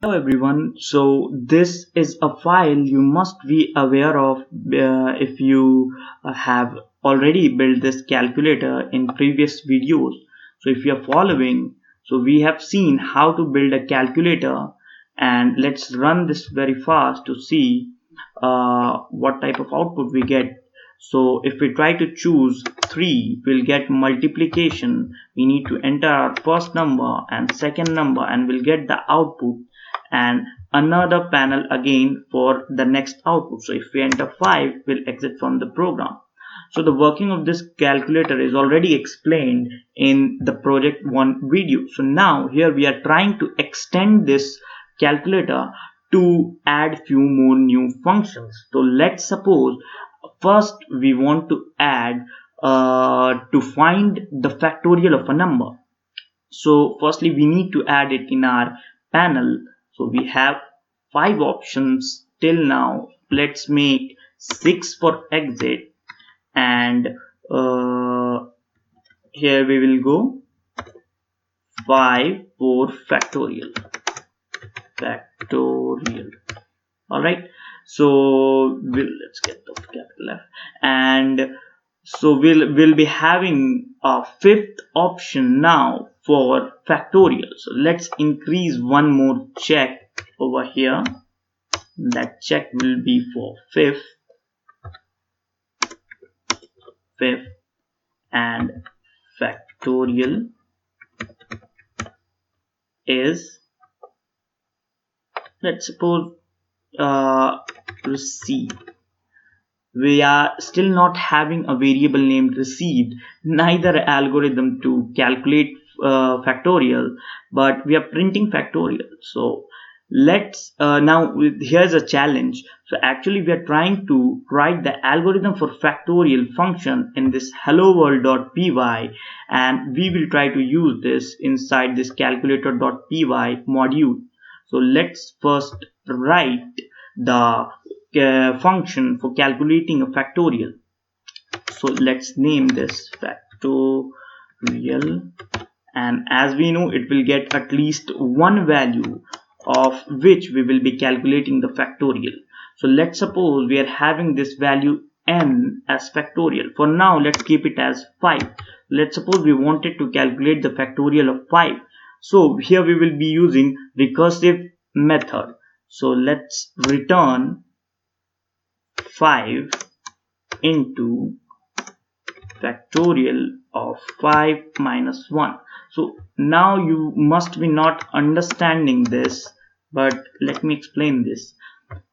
Hello everyone. So this is a file you must be aware of if you have already built this calculator in previous videos. So if you are following, so we have seen how to build a calculator, and let's run this very fast to see what type of output we get. So if we try to choose 3, we'll get multiplication. We need to enter our first number and second number and we'll get the output, and another panel again for the next output. So if we enter 5, we'll exit from the program. So the working of this calculator is already explained in the project 1 video. So now here we are trying to extend this calculator to add few more new functions. So let's suppose first we want to add to find the factorial of a number. So firstly we need to add it in our panel. So we have 5 options till now. Let's make 6 for exit, and here we will go 5 for factorial. Alright, so let's get the capital F, and so we'll be having a 5th option now for factorial. So let's increase one more check over here. That check will be for 5th, and factorial is, let's suppose, received. We are still not having a variable named received, neither algorithm to calculate factorial, but we are printing factorial. So let's now here's a challenge. So actually we are trying to write the algorithm for factorial function in this hello world.py, and we will try to use this inside this calculator.py module. So let's first write the function for calculating a factorial. So let's name this factorial, and as we know it will get at least one value of which we will be calculating the factorial. So let's suppose we are having this value n as factorial. For now let's keep it as 5. Let's suppose we wanted to calculate the factorial of 5. So here we will be using recursive method. So let's return 5 into factorial of 5 minus 1. So now you must be not understanding this, but let me explain this.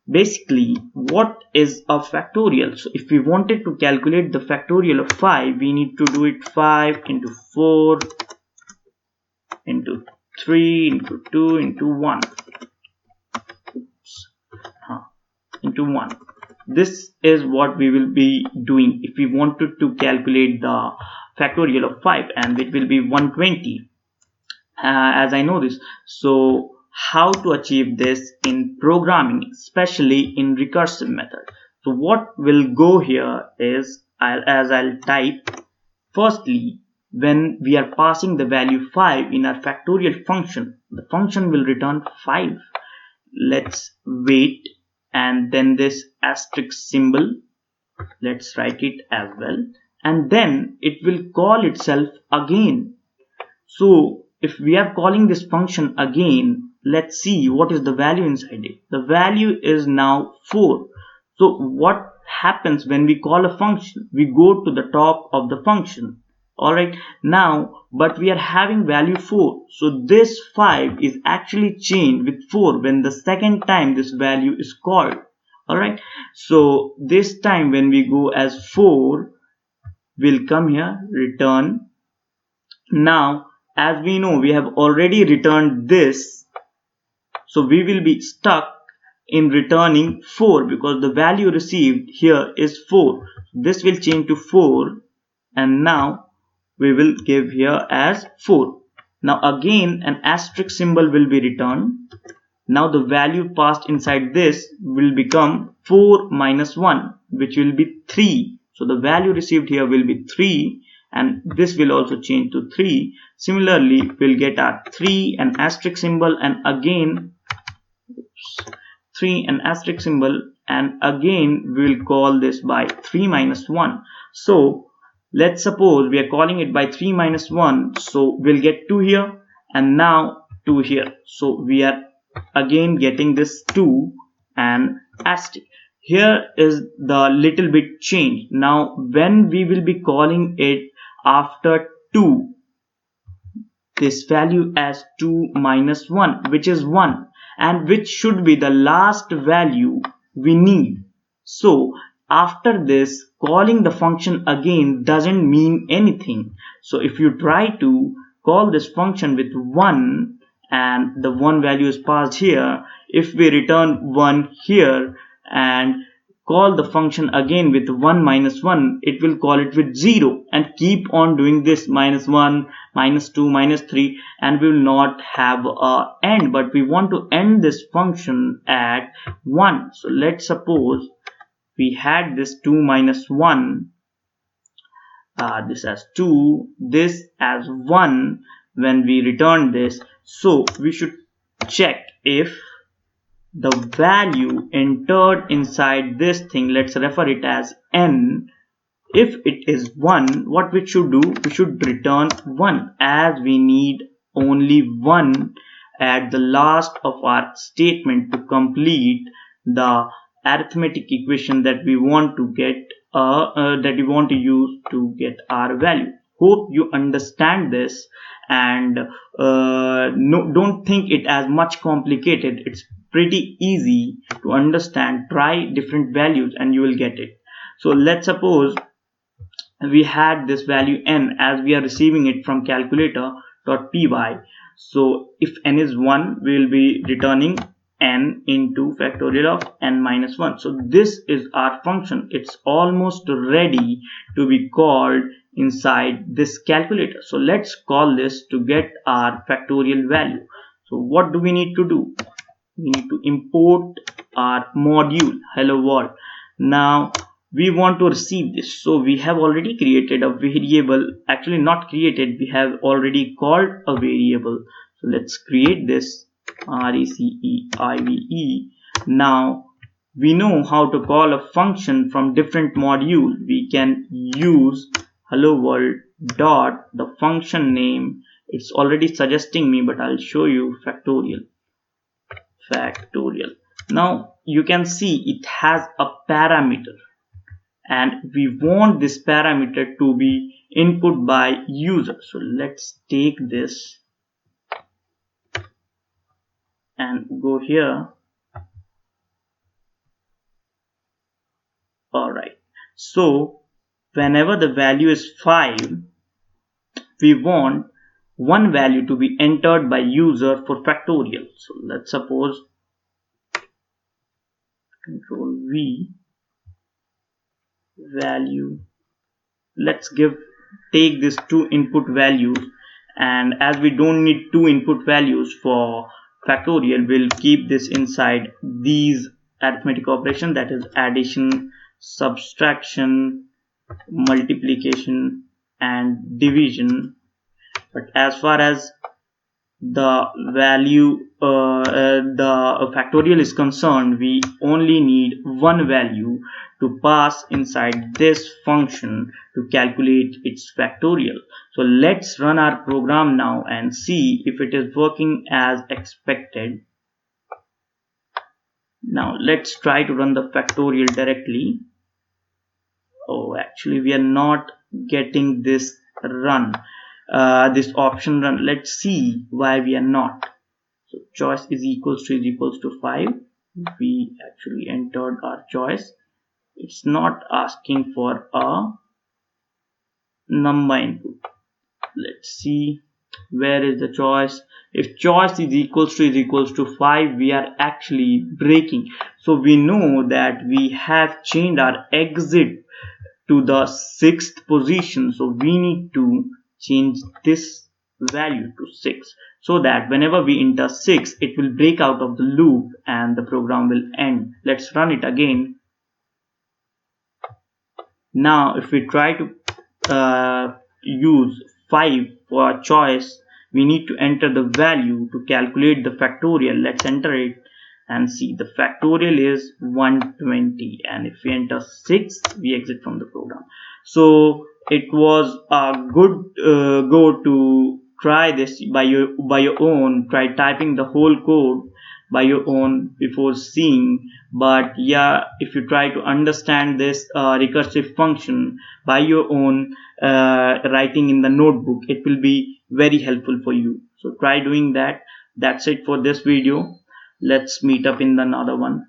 Basically, what is a factorial? So if we wanted to calculate the factorial of 5, we need to do it 5 into 4 into 3 into 2 into 1. Into 1. This is what we will be doing if we wanted to calculate the factorial of 5, and it will be 120 as I know this. So how to achieve this in programming, especially in recursive method? So what will go here is, I'll type, firstly when we are passing the value 5 in our factorial function, the function will return 5. Let's wait, and then this asterisk symbol, let's write it as well, and then it will call itself again. So if we are calling this function again, let's see what is the value inside it. The value is now 4. So what happens when we call a function? We go to the top of the function. Alright, now but we are having value 4, so this 5 is actually changed with 4 when the second time this value is called. Alright, so this time when we go as 4, we'll come here, return. Now as we know we have already returned this, so we will be stuck in returning 4 because the value received here is 4. This will change to 4, and now we will give here as 4. Now again an asterisk symbol will be returned. Now the value passed inside this will become 4 minus 1, which will be 3. So the value received here will be 3, and this will also change to 3. Similarly we'll get our 3 and asterisk symbol, and again 3 and asterisk symbol, and again we will call this by 3 minus 1. So let's suppose we are calling it by 3 minus 1, so we'll get 2 here and now 2 here. So we are again getting this 2 and asterisk. Here is the little bit change. Now when we will be calling it after 2, this value as 2 minus 1, which is 1, and which should be the last value we need. So after this, calling the function again doesn't mean anything. So if you try to call this function with 1 and the 1 value is passed here, if we return 1 here and call the function again with 1 minus 1, it will call it with 0 and keep on doing this minus 1, minus 2, minus 3, and we will not have a end, but we want to end this function at 1. So let's suppose we had this 2 minus 1, this as 2, this as 1 when we return this. So we should check if the value entered inside this thing, let's refer it as n, if it is 1, what we should do, we should return 1, as we need only 1 at the last of our statement to complete the arithmetic equation that we want to get, that we want to use to get our value. Hope you understand this, and don't think it as much complicated. It's pretty easy to understand. Try different values and you will get it. So let's suppose we had this value n, as we are receiving it from calculator.py. So if n is 1, we will be returning n into factorial of n minus 1. So this is our function. It's almost ready to be called inside this calculator. So let's call this to get our factorial value. So what do we need to do? We need to import our module hello world. Now we want to receive this, so we have already created a variable, actually not created, we have already called a variable. So let's create this receive. Now we know how to call a function from different module. We can use hello world dot the function name. It's already suggesting me, but I'll show you factorial. Now you can see it has a parameter, and we want this parameter to be input by user. So let's take this and go here. Alright, so whenever the value is 5, we want one value to be entered by user for factorial. So let's suppose Control V value. Let's take this 2 input values, and as we don't need 2 input values for factorial, we'll keep this inside these arithmetic operations, that is addition, subtraction, multiplication and division. But as far as the value the factorial is concerned, we only need one value to pass inside this function to calculate its factorial. So let's run our program now and see if it is working as expected. Now let's try to run the factorial directly. Oh, actually we are not getting this run, this option run. Let's see why we are not. So choice is equals to 5. We actually entered our choice. It's not asking for a number input. Let's see where is the choice. If choice is equals to 5, we are actually breaking. So we know that we have changed our exit to the 6th position. So we need to change this value to 6, so that whenever we enter 6, it will break out of the loop and the program will end. Let's run it again. Now if we try to use 5 for a choice, we need to enter the value to calculate the factorial. Let's enter it, and see the factorial is 120, and if we enter 6 we exit from the program. So it was a good go to try this by your own, try typing the whole code by your own before seeing. But yeah, if you try to understand this recursive function by your own, writing in the notebook, it will be very helpful for you. So try doing that. That's it for this video. Let's meet up in another one.